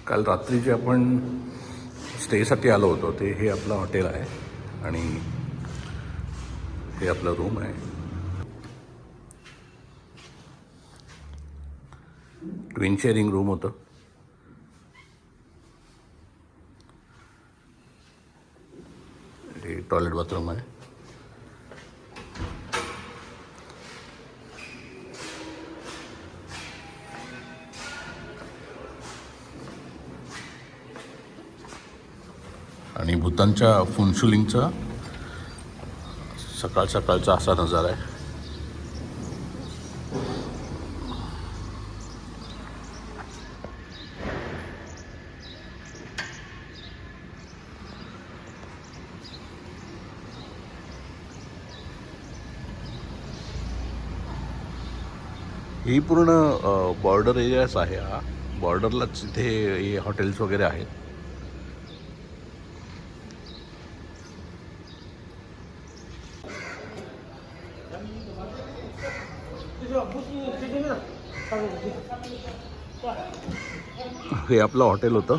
काल रात्री जे आपण स्टेसाठी आलो होतो ते हे आपलं हॉटेल आहे आणि हे आपलं रूम आहे. ट्विन शेअरिंग रूम होतं. हे टॉयलेट बाथरूम आहे. आणि भूतानच्या फुनशुलिंगचा सकाळ सकाळचा असा नजारा आहे. ही पूर्ण बॉर्डर एरियाच आहे. हा बॉर्डरलाच इथे हे हॉटेल्स वगैरे आहेत. हे आपलं हॉटेल होतं.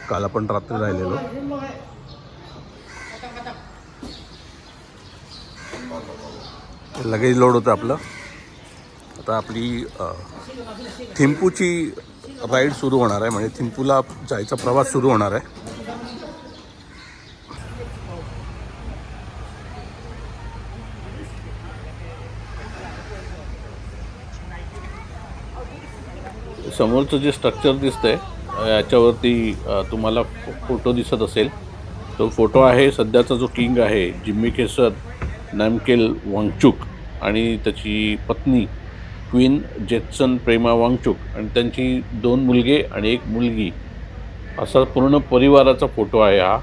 काल आपण रात्री राहिलेलो. लगेज लोड होतं आपलं. आता आपली थिम्पूची राईड सुरू होणार आहे. म्हणजे थिम्पूला जायचा प्रवास सुरू होणार आहे. समोरचं जे स्ट्रक्चर दिसतंय याच्यावरती तुम्हाला फोटो दिसत असेल. तो फोटो आहे सध्याचा जो किंग आहे जिम्मी खेसर नामकेल वांगचुक आणि त्याची पत्नी क्वीन जेत्सन प्रेमा वांगचुक आणि त्यांची 2 मुलगे आणि 1 मुलगी असा पूर्ण परिवाराचा फोटो आहे हा.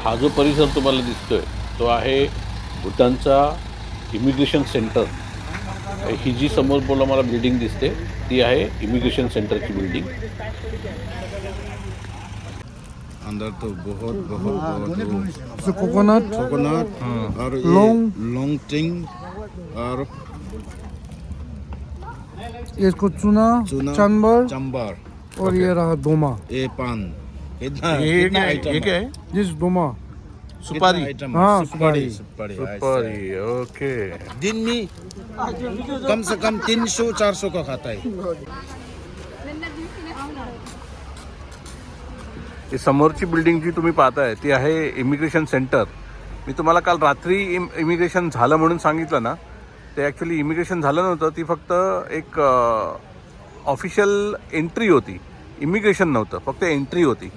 हा जो परिसर तुम्हाला दिसतोय तो आहे भूतानचा इमिग्रेशन सेंटर. ही जी समोर बोला मला बिल्डिंग दिसते ती आहे इमिग्रेशन सेंटरची बिल्डिंग. अंदर तो बहुत कोकोनट और लॉन्ग टिंग और इसको चुना चंबर और ये रहा दोमा. ये पान. ये क्या है? दिस दोमा सुपारी. हाँ, सुपारी. सुपारी. ओके. दिन में कम से कम 300-400 का खाता है. ही समोरची बिल्डिंग जी तुम्ही पाहताय ती आहे इमिग्रेशन सेंटर. मी तुम्हाला काल रात्री इमिग्रेशन झालं म्हणून सांगितलं ना. ते ॲक्च्युली इमिग्रेशन झालं नव्हतं. ती फक्त एक ऑफिशियल एंट्री होती. इमिग्रेशन नव्हतं, फक्त एंट्री होती.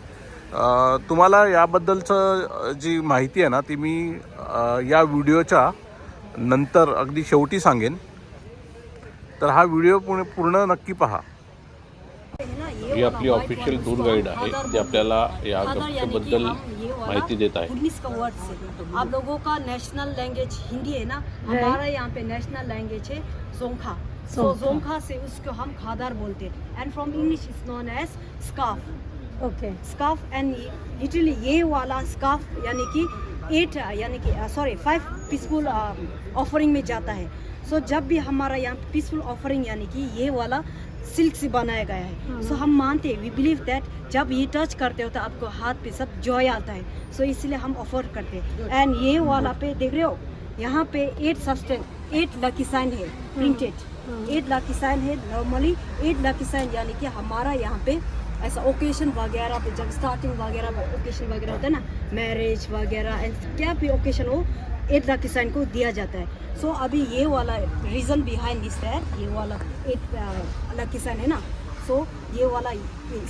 तुम्हाला याबद्दलचं जी माहिती आहे ना ती मी या व्हिडिओच्या नंतर अगदी शेवटी सांगेन. तर हा व्हिडिओ पूर्ण नक्की पहा. ही आपली ऑफिशियल टूर गाईड आहे. ते आपल्याला याबद्दल माहिती देत आहे. 19 का वर्ड से आप लोगों का नेशनल लैंग्वेज हिंदी है ना. हमारा यहाँ पे नेशनल लैंग्वेज है जोंखा. सो जोंखा से उसको हम खादर बोलते हैं. And from English is known as scarf. Okay scarf. And literally ये वाला स्कार्फ यानी कि 5 पीसफुल ऑफरिंग में जाता है. सो जब भी हमारा यहाँ पीसफुल ऑफरिंग यानी कि ये वाला सिल्क से बनाया गया है. सो हम मानते हैं, वी बिलीव दैट जब ये टच करते हो तो आपको हाथ पे सब जॉय आता है. सो इसलिए हम ऑफर करते हैं. एंड ये वाला पे देख रहे हो यहाँ पे 8 लकी साइन है प्रिंटेड. 8 लकी साइन है. नॉर्मली 8 लकी साइन यानी कि हमारा यहाँ पे ऐसा ओकेशन वगैरह पे जब स्टार्टिंग वगैरह ओकेशन वगैरह होता है ना, मैरिज वगैरह एंड क्या भी ओकेशन हो 8 लकी साइन को दिया जाता है. सो अभी ये वाला रीज़न बिहाइंड दिस है ये वाला 8 लकी साइन है ना. सो ये वाला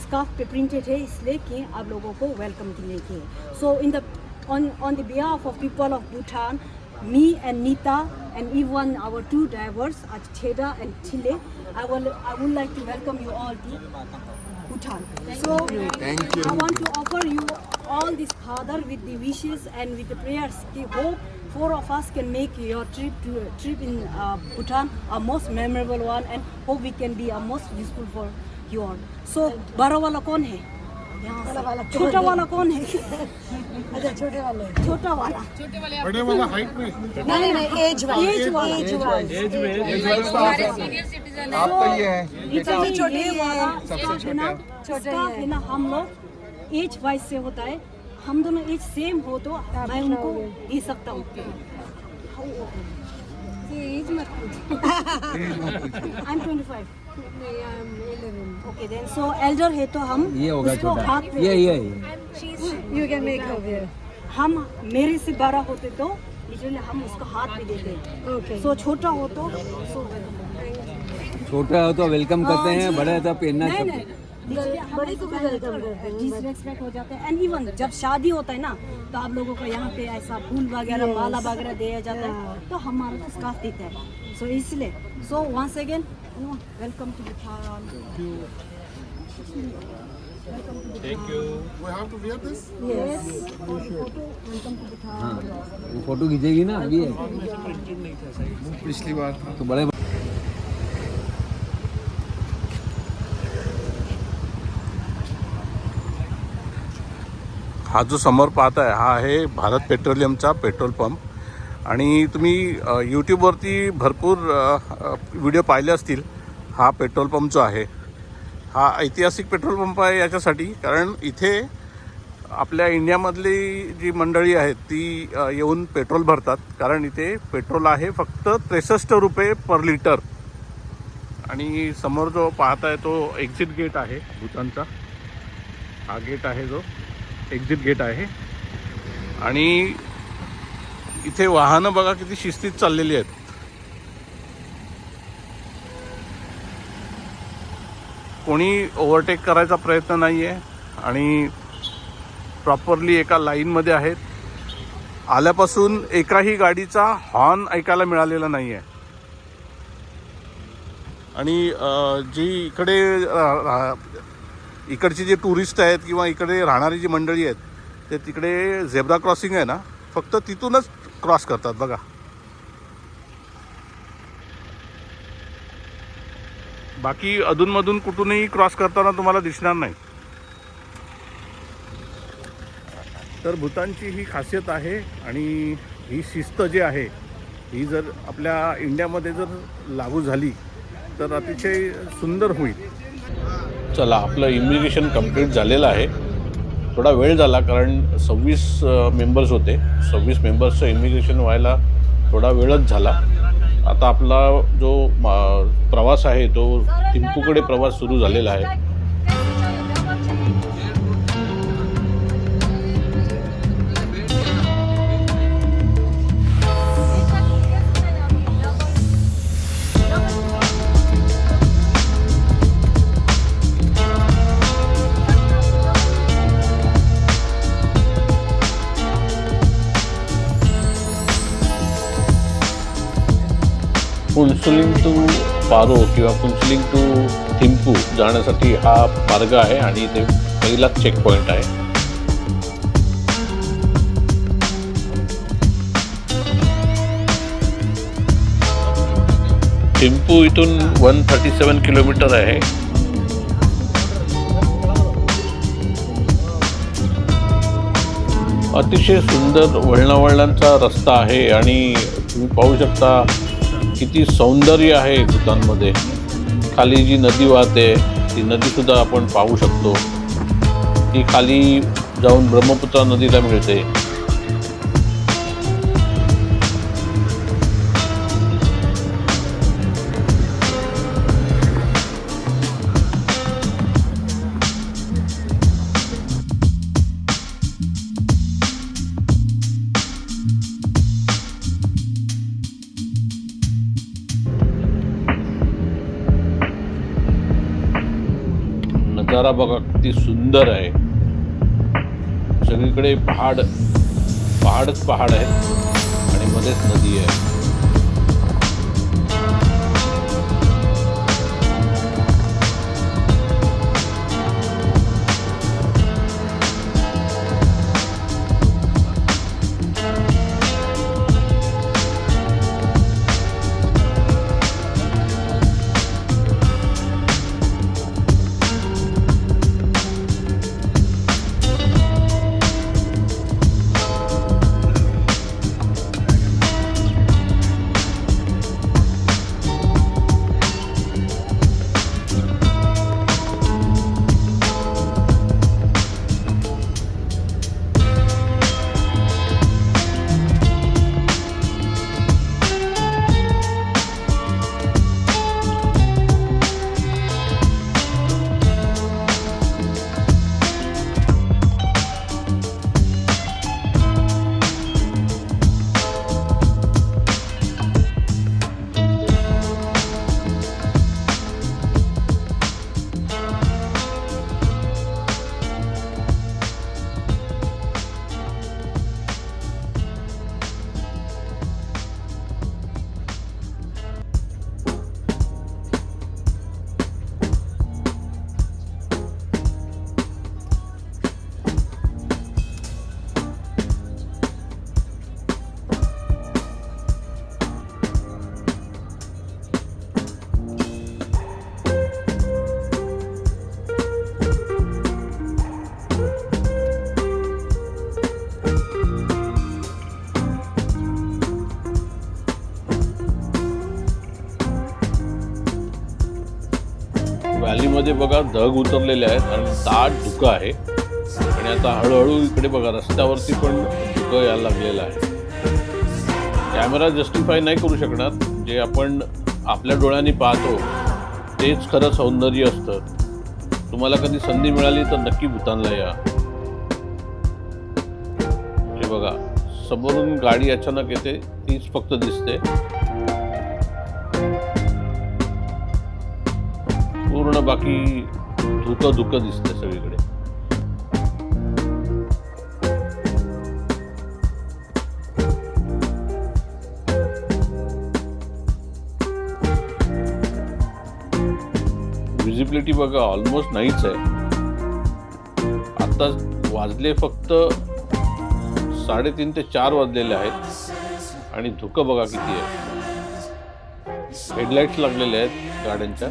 स्कार्फ पे प्रिंटेड है इसलिए कि आप लोगों को वेलकम देने के. So on the behalf of people of Bhutan, me and Nita and even our 2 drivers at Cheda and Chile, I would like to welcome you all to Bhutan. So Thank you. I want to offer you all this khadar with the wishes and with the prayers. Ki hope 4 of us can make your trip in Bhutan a most memorable one and hope we can be a most useful for you all. So बड़ा वाला कौन है? यहाँ से छोटा वाला कौन है? अच्छा छोटे वाले, छोटा वाला, बड़े वाला हाइट में नहीं नहीं एज वाइज आप तो ये है सबसे छोटे वाला छोटे है ना, हम लोग एज वाइज से होता है, हम दोनों एज सेम हो तो मैं उनको दे सकता हूँ। एज मत I'm 25. Okay then, so elder है तो हम ये होगा उसको छोटा, हाथ पे ये You can make her. हम मेरे से बड़ा होते तो इसलिए हम उसको हाथ भी देते हैं। Okay. So छोटा हो तो छोटा हो तो वेलकम करते हैं, बड़े हो तो पहनना नहीं चाहिए। नहीं बड़े को भी वेलकम करते हैं, डिसरेस्पेक्ट हो जाते हैं। एंड इवन जब शादी होता है ना तो आप लोगों को यहाँ पे ऐसा फूल वगैरह माला वगैरह दिया जाता है, तो हमारा तो स्कार्फ देता है। सो इसलिए so once again welcome to Bhutan. Thank you. we have to wear this yes welcome to Bhutan. हाँ, वो फोटो खींचेगी ना अभी है। पिछली बार तो बड़े हा जो समोर पाहताय हा आहे भारत पेट्रोलियमचा पेट्रोल पंप आणि तुम्ही यूट्यूबवरती भरपूर व्हिडिओ पाहिले असतील। हा पेट्रोल पंप जो आहे हा ऐतिहासिक पेट्रोल पंप आहे याच्यासाठी कारण इथे आपल्या इंडियामधली जी मंडळी आहेत ती येऊन पेट्रोल भरतात, कारण इथे पेट्रोल आहे फक्त 63 रुपये पर लिटर। आणि समोर जो पाहताय तो एक्झिट गेट आहे भूतानचा, हा गेट आहे जो एक्झिट गेट आहे। आणि इथे वाहनं बघा किती शिस्तीत चाललेली आहेत। कोणी ओव्हरटेक करायचा प्रयत्न नाही आहे आणि प्रॉपरली एका लाईनमध्ये आहेत। आल्यापासून एकाही गाडीचा हॉर्न ऐकायला मिळालेला नाही आहे। आणि जी इकडचे जे टुरिस्ट आहेत किंवा इकडे राहणारी जी मंडळी आहेत ते तिकडे झेब्रा क्रॉसिंग आहे ना, फक्त तिथूनच क्रॉस करतात बघा। बाकी अधूनमधून कुठूनही क्रॉस करताना तुम्हाला दिसणार नाही। तर भूतानची ही खासियत आहे आणि ही शिस्त जी आहे ही जर आपल्या इंडियामध्ये जर लागू झाली तर अतिशय सुंदर होईल। चला, आपलं इमिग्रेशन कंप्लीट झालेलं आहे। थोडा वेळ झाला कारण 26 मेंबर्स होते, 26 मेंबर्सचं इमिग्रेशन व्हायला थोडा वेळच झाला। आता आपला जो प्रवास आहे तो थिम्पूकडे प्रवास सुरू झालेला आहे। फुन्सुलिंग टू पारो किंवा फुन्सुलिंग टू थिम्पू जाण्यासाठी हा मार्ग आहे आणि इथे पहिलाच चेक पॉईंट आहे। थिम्पू इथून 137 किलोमीटर आहे। अतिशय सुंदर वळणावळणांचा रस्ता आहे आणि तुम्ही पाहू शकता किती सौंदर्य आहे भूतानमध्ये। खाली जी नदी वाहते ती नदीसुद्धा आपण पाहू शकतो, ती खाली जाऊन ब्रह्मपुत्रा नदीला मिळते। नजारा बघा किती सुंदर आहे, सगळीकडे पहाडच पहाड आहेत आणि मध्येच नदी आहे। व्हॅलीमध्ये बघा ढग उतरलेले आहेत आणि दाट धुकं आहे आणि आता हळूहळू इकडे बघा रस्त्यावरती पण धुकं यायला लागलेलं आहे. कॅमेरा जस्टिफाय नाही करू शकणार. जे आपण आपल्या डोळ्यांनी पाहतो तेच खरं सौंदर्य असतं. तुम्हाला कधी संधी मिळाली तर नक्की भूतानला या. हे बघा समोरून गाडी अचानक येते, तीच फक्त दिसते. पूर्ण बाकी धुकं दिसते सगळीकडे. विजिबिलिटी बघा ऑलमोस्ट नाहीच आहे. आता वाजले फक्त 3:30 ते 4 वाजलेले आहेत आणि धुकं बघा किती आहे. हेडलाईट्स लागलेले आहेत गाड्यांच्या.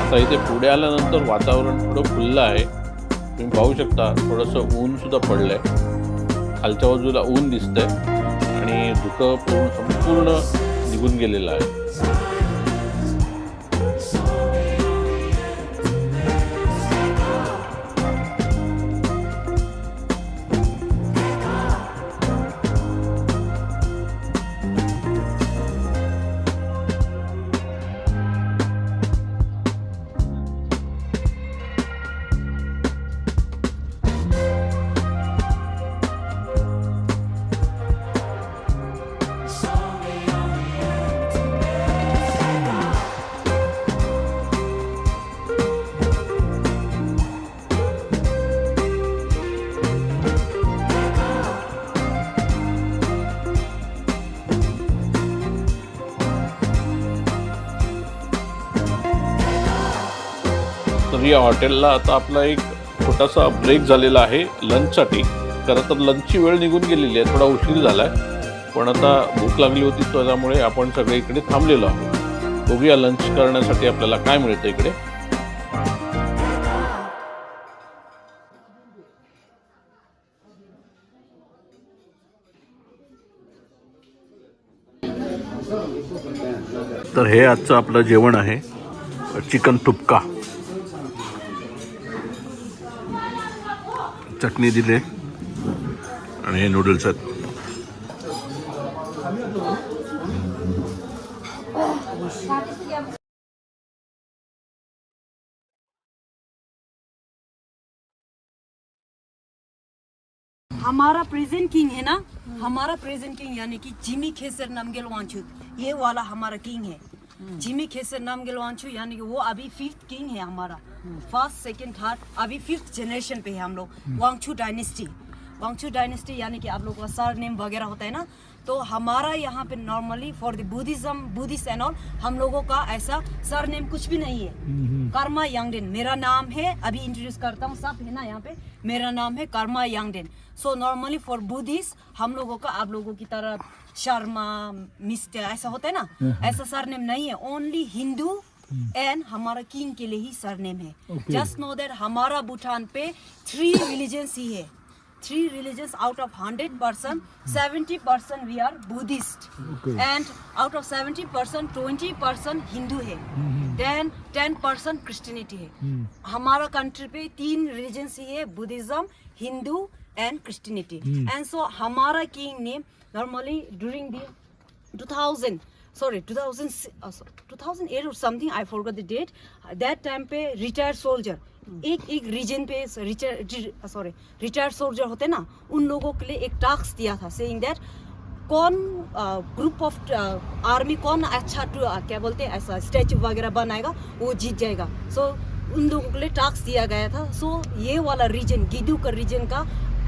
आता इथे पुढे आल्यानंतर वातावरण थोडं खुललं आहे. तुम्ही पाहू शकता थोडंसं ऊन सुद्धा पडलंय. खालच्या बाजूला ऊन दिसतंय आणि धुकं संपूर्ण निघून गेलेलं आहे. तर या हॉटेलला आता आपला एक छोटासा ब्रेक झालेला आहे लंचसाठी. खरं तर लंचची वेळ निघून गेलेली आहे, थोडा उशीर झाला आहे, पण आता भूक लागली होती त्यामुळे आपण सगळे इकडे थांबलेलो आहोत. बघूया लंच करण्यासाठी आपल्याला काय मिळतं इकडे. तर हे आजचं आपलं जेवण आहे. चिकन तुपका, चटणी दिले आणि हे नूडल्स आहेत. हमारा प्रेजेंट किंग है ना, हमारा प्रेजेंट किंग यानी कि जिमी खेसर नामगेल वांचुक, ये वाला हमारा किंग है. जिमी खेसर नामगेल वांचुक यानी कि वो अभी 5th किंग है हमारा. 1st, 2nd, 3rd अभी 5th जनरेशन पे है हम लोग. वांगचू डायनेस्टी, वांगचू डायनेस्टी यानी कि आप लोगों का सर नेम वगैरह होता है ना, तो हमारा यहाँ पे normally for the Buddhist and all हम लोगों का ऐसा सर नेम कुछ भी नहीं है. कर्मा यांगडेन मेरा नाम है. अभी इंट्रोड्यूस करता हूँ, सब है ना यहाँ पे. मेरा नाम है कर्मा यांगडेन. सो नॉर्मली फॉर बुद्धिस्ट हम लोगों का आप लोगों की तरह शर्मा, मिस्टर ऐसा होता है ना, ऐसा सर नेम नहीं है. ओनली हिंदू एंड हमारा किंग के लिए ही सर नेम है. जस्ट नो दैट हमारा भूटान पे 3 रिलीजन्स ही है. 3 religions out of 100%, 70% we are Buddhist, and out of 70%, 20% Hindu है, then 10% Christianity है. हमारा कंट्री पे 3 religions ही है, Buddhism, Hindu and Christianity. And so हमारा king name normally during the 2008 or something, I forgot the date. That time pay retired soldier, एक region पे retired soldier होते ना, उन लोगों के लिए एक टास्क दिया था, सेइंग दैट कौन ग्रुप ऑफ आर्मी कौन अच्छा क्या बोलते हैं ऐसा स्टैचू वगैरह बनाएगा वो जीत जाएगा. सो उन लोगों के लिए टास्क दिया गया था. सो ये वाला रीजन गिदू का रीजन का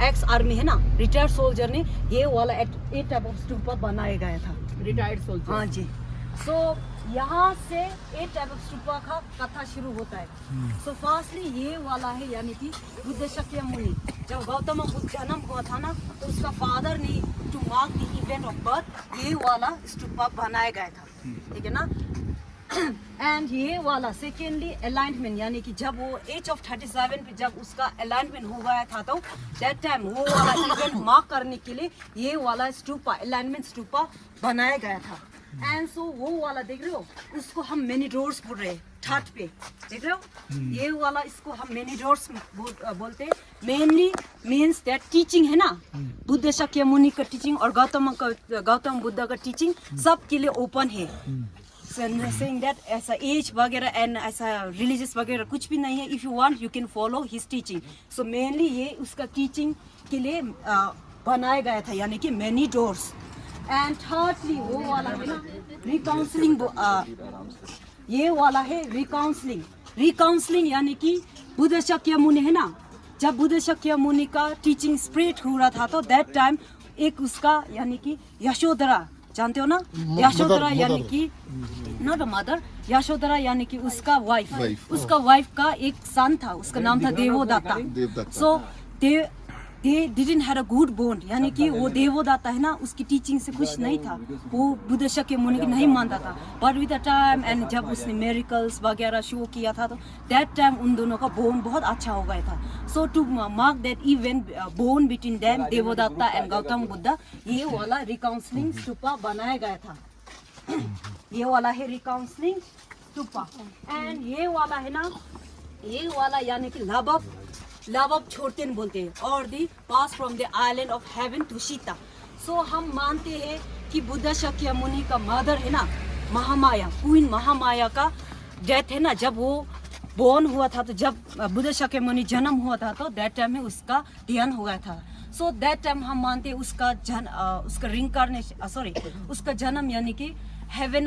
एक्स आर्मी है ना, रिटायर्ड सोल्जर ने ये वाला टाइप ऑफ स्तूपा बनाया गया था. रिटायर्ड सोल्जर, हाँ जी. सो यहाँ से एक टाइप ऑफ स्टूपा का कथा शुरू होता है। सो फर्स्टली ये वाला है यानी कि बुद्ध शाक्यमुनि, जब गौतम बुद्ध जन्म हुआ था ना, तो उसका फादर ने to mark the event of birth ये वाला स्टूपा बनाया गया था, ठीक है ना। एंड ये वाला सेकेंडली अलाइनमेंट, यानी कि जब वो एज ऑफ 37 पे जब उसका अलाइनमेंट हो गया था, तो दैट टाइम वो वाला इवेंट मार्क करने के लिए ये वाला स्टूपा, अलाइनमेंट स्टूपा बनाया गया था। एंड सो वो वाला देख रहे हो, उसको हम मेनी डोर्स बोल रहे हैं, छत पे देख रहे हो, ये वाला इसको हम मेनी डोर्स बोलते हैं। मेनली मीन्स दैट टीचिंग है ना, बुद्ध शाक्यमुनि का टीचिंग और गौतम बुद्ध का टीचिंग सबके लिए ओपन है। saying that ऐसा एज वगैरह एंड ऐसा रिलीजियस वगैरह कुछ भी नहीं है। If you want you can follow his teaching. So mainly ये उसका टीचिंग के लिए बनाया गया था, यानी कि मेनी डोर्स। एंड थर्डली वो वाला है ना रिकाउंसलिंग, ये वाला है रिकाउंसलिंग। रिकाउंसलिंग यानी कि बुद्ध शाक्यमुनि है ना, जब बुद्ध शाक्यमुनि का टीचिंग स्प्रेड हो रहा था, तो दैट टाइम एक उसका यानी कि यशोधरा, जानते हो ना यशोधरा, यानी कि नॉट अ मदर, यशोधरा यानी कि उसका वाइफ, उसका वाइफ का एक सन था, उसका नाम था Devadatta. So they didn't have a good bond, यानी कि वो देवोदाता है ना, उसकी टीचिंग से खुश नहीं था, वो बुद्ध शाक्यमुनि को नहीं मानता था। बट विद द टाइम एंड जब उसने मेरिकल्स वगैरह शो किया था, तो दैट टाइम उन दोनों का बॉन्ड बहुत अच्छा हो गया था। So to mark that event bond between them, Devadatta and Gautam Buddha, ये वाला रिकाउंसलिंग स्तूपा बनाया गया था। ये वाला है रिकाउंसलिंग स्तूपा। एंड ये वाला है ना, ये वाला यानी कि लव छोड़तेन बोलते हैं, और the pass from the island of heaven to Sita. So हम मानते हैं कि बुद्ध शाक्यमुनि का मदर है ना महामाया, क्वीन महामाया का डेथ है ना, जब वो बोर्न हुआ था, तो जब बुद्ध शाक्यमुनि जन्म हुआ था, तो दैट टाइम में उसका ध्यान हो गया था। सो दैट टाइम हम मानते हैं उसका रिंकारनेशन, सॉरी उसका जन्म यानी कि हेवन,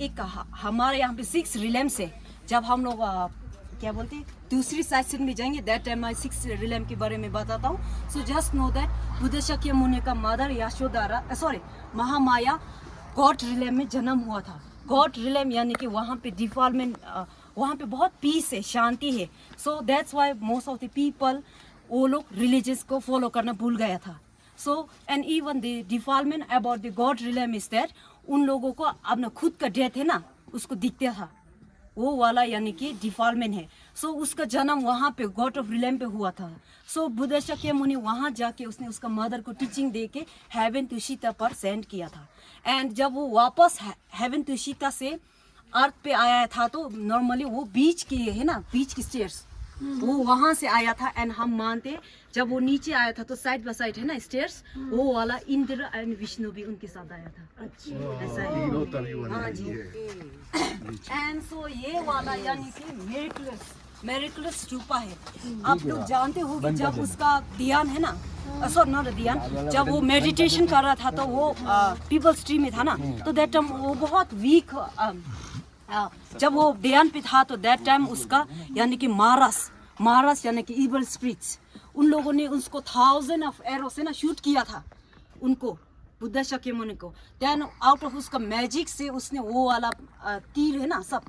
एक हमारे यहाँ पे 6 रिलेम से, जब हम लोग क्या बोलते हैं दूसरी सेक्शन में जाएंगे, दैट टाइम मैं 6 रिलेम के बारे में बताता हूँ। So just know that Buddha Shakyamuni का mother Yashodhara, sorry Mahamaya god realm में जन्म हुआ था। गॉड रिलेम यानी कि वहाँ पे डिफॉल्मेंट, वहाँ पे बहुत पीस है, शांति है। So that's why most of the people वो लोग रिलीजियस को फॉलो करना भूल गया था। So and even the defilement about the god realm is that उन लोगों को अपना खुद का डेथ है ना उसको दिखता था, वो वाला यानी कि डिफॉल्मेंट है। सो उसका जन्म वहाँ पे गॉड ऑफ रिलेम पे हुआ था। सो बुद्ध शाक्यमुनि वहाँ जाके उसने उसका मदर को टीचिंग दे के हेवन टू सीता पर सेंड किया था। एंड जब वो वापस हेवन टू सीता से अर्थ पे आया था, तो नॉर्मली वो बीच की है ना, बीच की स्टेयर्स, वो वहाँ से आया था। एंड हम मानते जब वो नीचे आया था, तो साइड बाय साइड है ना स्टेयर्स, वो वाला इंद्र एंड विष्णु भी उनके साथ आया था। ऐसा है, हाँ जी। एंड सो ये वाला यानी कि मेरिकुलस स्तूपा है। आप लोग जानते हो कि जब उसका ध्यान है ना, सॉरी नॉट ध्यान, जब वो मेडिटेशन कर रहा था, तो वो पीपल्स ट्री में था ना, तो दैट टाइम वो बहुत वीक, जब वो ध्यान पे था, तो दैट टाइम उसका यानी कि मारस यानी कि इविल स्पिरिट्स, उन लोगों ने उसको 1000 ऑफ एरो से ना शूट किया था उनको, बुद्ध शाक्यमुनि को। देन आउट ऑफ उसका मैजिक से उसने वो वाला तीर है ना, सब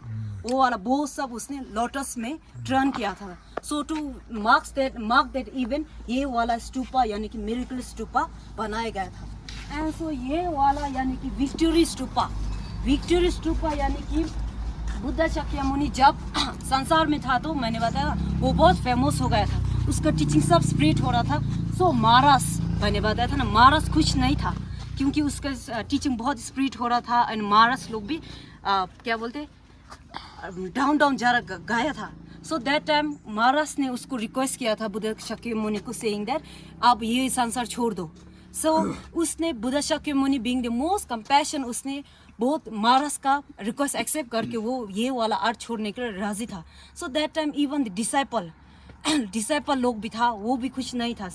वो वाला बो सब उसने लोटस में टर्न किया था। So to mark that event ये वाला स्तूपा यानी कि मिरेकल स्तूपा बनाया गया था। एंड सो ये वाला यानी कि विक्टोरी स्तूपा यानी कि बुद्ध शाक्यमुनि जब संसार में था, तो मैंने बताया वो बहुत फेमस हो गया था, उसका टीचिंग सब स्प्रेड हो रहा था। सो मारस, मैंने बताया था ना, मारस कुछ नहीं था, क्योंकि उसका टीचिंग बहुत स्प्रेड हो रहा था। एंड मारस लोग भी क्या बोलते डाउन जा गाया था। सो दैट टाइम मारस ने उसको रिक्वेस्ट किया था बुद्ध शाक्यमुनि को, सेइंग दैट आप ये संसार छोड़ दो। सो उसने Buddha Shakyamuni being the most compassion, उसने बहुत मारस का रिक्वेस्ट एक्सेप्ट करके वो ये वाला अर्थ छोड़ने के लिए राजी था। So that time even the disciple लोग भी था, वो भी कुछ नहीं था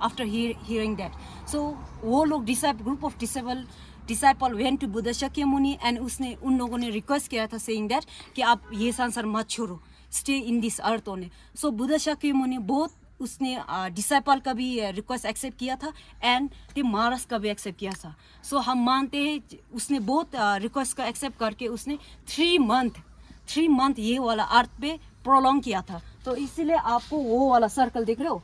आफ्टर हियरिंग दैट। सो वो लोग group of disciple went to Buddha Shakyamuni, and उसने उन लोगों ने रिक्वेस्ट किया था सेइंग दैट कि आप ये संसार मत छोड़ो, stay in this earth only. So Buddha Shakyamuni बहुत उसने डिसाइपल का भी रिक्वेस्ट एक्सेप्ट किया था एंड टीम महाराज का भी एक्सेप्ट किया था. सो हम मानते हैं उसने बहुत रिक्वेस्ट का एक्सेप्ट करके उसने 3 मंथ ये वाला अर्थ पे प्रोलॉन्ग किया था. तो इसीलिए आपको वो वाला सर्कल देख रहे हो,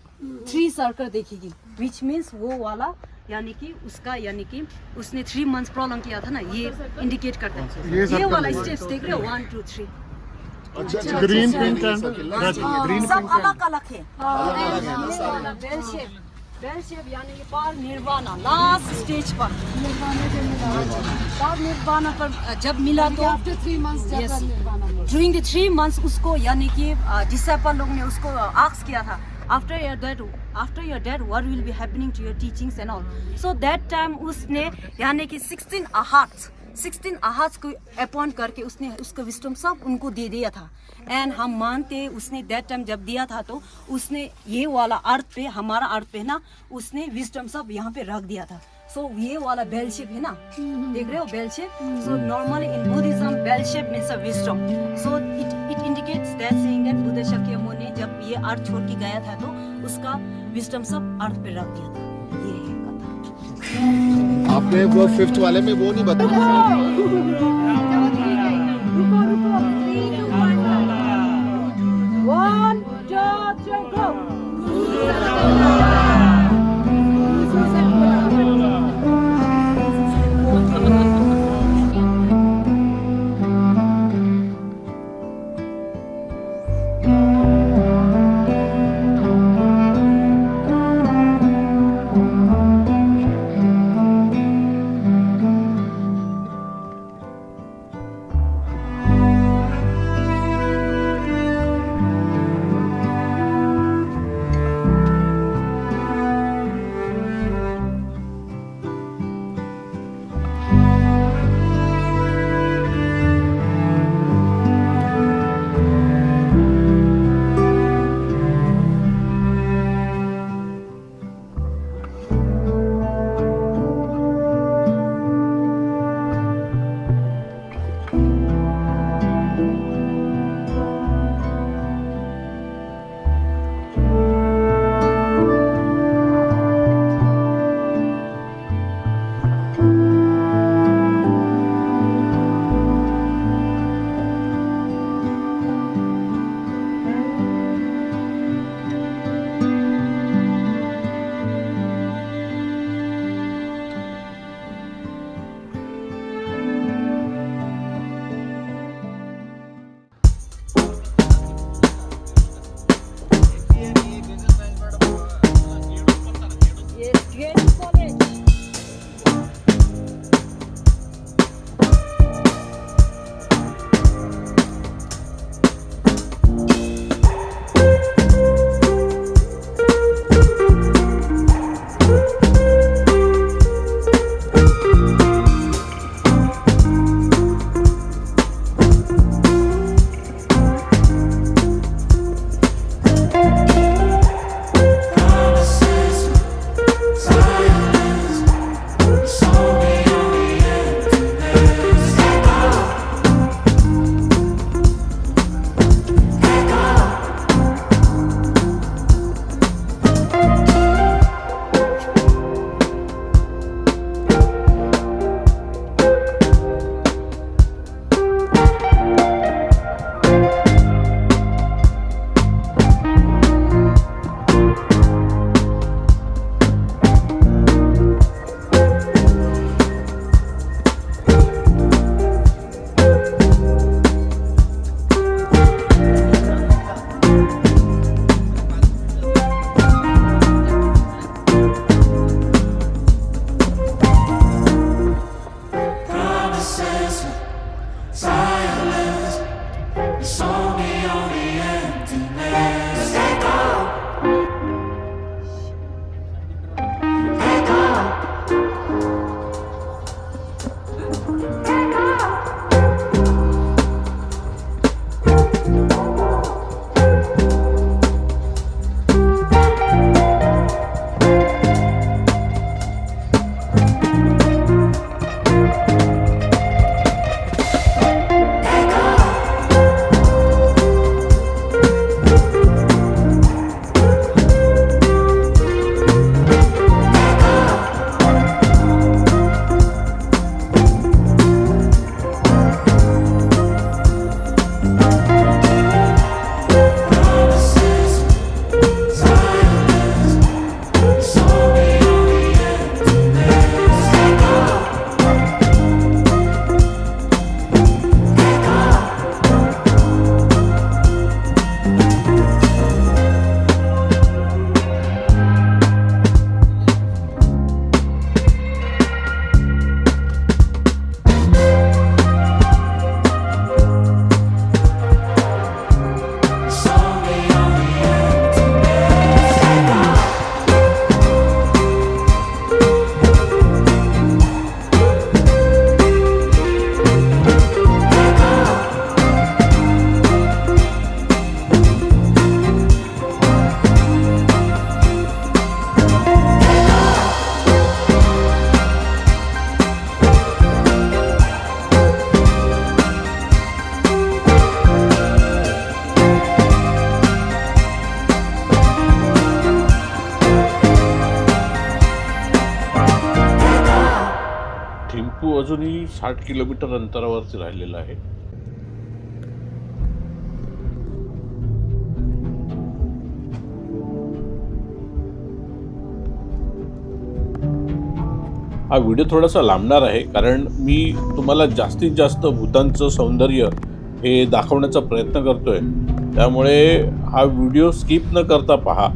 3 सर्कल देखेगी, विच मीन्स वो वाला यानी कि उसका यानी कि उसने 3 मंथ्स प्रोलॉन्ग किया था ना, ये इंडिकेट करता है. ये वाला स्टेप्स देख रहे हो 1 2 3. ग्रीन पिंक एंड सब अलग अलग है. बेल शेप यानी कि पार निर्वाणा लास्ट स्टेज पर पार निर्वाणा पर जब मिला तो after 3 months during the 3 months उसको यानी कि डिसाइपल लोग ने उसको आस्क किया था after your death what will be happening to your teachings and all. So that time उसने यानी कि 16 ahats को अपॉइंट करके उसने उसका विस्डम सब उनको दे दिया था. एंड हम मानते उसने दैट टाइम जब दिया था तो उसने ये वाला अर्थ पे हमारा अर्थ पे ना उसने विस्डम सब यहाँ पे रख दिया था. सो ये वाला बेल शेप है ना, देख रहे हो bell shape. So normally in Buddhism bell shape means a wisdom. So it indicates that saying that Buddha Shakyamuni ने जब ये अर्थ छोड़ के गया था तो उसका विस्डम सब अर्थ पे रख दिया था. ये है कथा. आपने वो 5th वाले में वो नहीं बताया. One, 2, 3, go. थिम्पू अजूनही 60 किलोमीटर अंतरावरती राहिलेलं आहे. हा व्हिडिओ थोडासा लांबणार आहे कारण मी तुम्हाला जास्तीत जास्त भूतानचं सौंदर्य हे दाखवण्याचा प्रयत्न करतोय. त्यामुळे हा व्हिडिओ स्किप न करता पहा.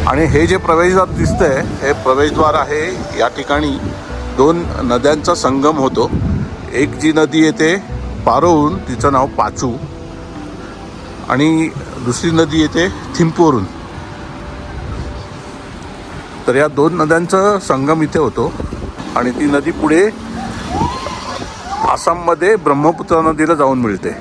आणि हे जे प्रवेशद्वार दिसतंय हे प्रवेशद्वार आहे. या ठिकाणी 2 नद्यांचा संगम होतो. एक जी नदी येते पारोहून तिचं नाव पाचू आणि दुसरी नदी येते थिम्पूवरून. तर या 2 नद्यांचा संगम इथे होतो आणि ती नदी पुढे आसाममध्ये ब्रह्मपुत्रा नदीला जाऊन मिळते.